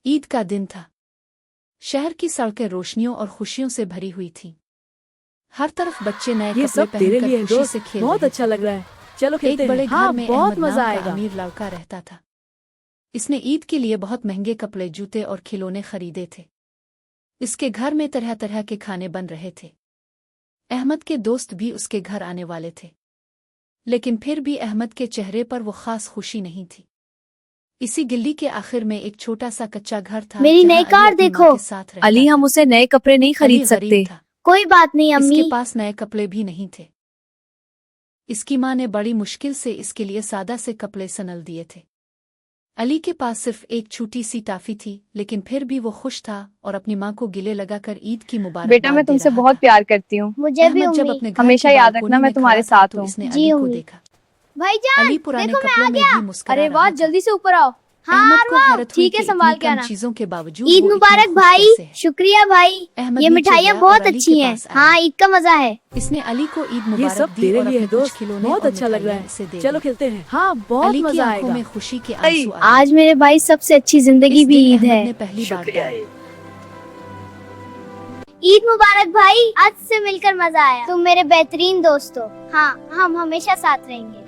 ईद का दिन था। शहर की सड़कें रोशनियों और खुशियों से भरी हुई थीं। हर तरफ बच्चे नए ये कपड़े सब तेरे पहनकर लिए है खुशी दोस्त, से खेल बहुत रहे अच्छा थे। लग रहा है। चलो खेलते एक बड़े हैं। हाँ, घर में बहुत अहमद मजा नाम का आएगा। अमीर लड़का रहता था। इसने ईद के लिए बहुत महंगे कपड़े, जूते और खिलौने खरीदे थे। इसके घर में तरह तरह के खाने बन रहे थे। अहमद के दोस्त भी उसके घर आने वाले थे, लेकिन फिर भी अहमद के चेहरे पर वो खास खुशी नहीं थी। इसी गली के आखिर में एक छोटा सा कच्चा घर था। मेरी जहाँ नई अली कार अपनी माँ देखो। के साथ रहता अली, था। हम उसे नए कपड़े नहीं अली खरीद गरीब सकते। था। कोई बात नहीं इसके अम्मी। पास नए कपड़े भी नहीं थे। इसकी माँ ने बड़ी मुश्किल से इसके लिए सादा से कपड़े सनल दिए थे। अली के पास सिर्फ एक छोटी सी टाफी थी, लेकिन फिर भी वो खुश था और अपनी माँ को गिले लगाकर ईद की मुबारकबाद बेटा, मैं दे तुमसे रहा बहुत था। प्यार करती हूँ। मुझे भी अहमद जब उम्मी। अपने घर हमेशा की याद बालकोनी रखना, मैं में तुम्हारे खड़ा था साथ तो हूँ। इसने जी अली को उम्मी। देखा। भाईजान अली पुराने देखो, मैं कपड़ों आ में गया। भी मुस्कुरा अरे रहा वाह, था। जल्दी से ऊपर आओ। अहमद को हाँ, हैरत हुई ठीक है, कि संभाल इतनी के कम आना। चीजों के बावजूद ईद वो इतना मुबारक खुश भाई। कैसे है। शुक्रिया भाई। अहमद ये नीचे मिठाइयाँ गया बहुत और अली अच्छी के हैं। पास आया। हाँ, ईद का मजा है। इसने अली को ईद ये मुबारक सब दी तेरे और लिए है अपने कुछ दोस्त, खिलौने बहुत और अच्छा लग रहा मिठाइयाँ है। उसे दे चलो दी। खेलते हैं। हाँ, बहुत अली की मजा आंखों आएगा। में खुशी के आंसू आ गए। आज मेरे भाई सबसे अच्छी जिंदगी इस भी दिन ईद अहमद है। ने पहली बार डाली। ईद मुबारक भाई। आज से मिलकर मजा आया। तुम मेरे बेहतरीन दोस्त हो। हाँ, हम हमेशा साथ रहेंगे।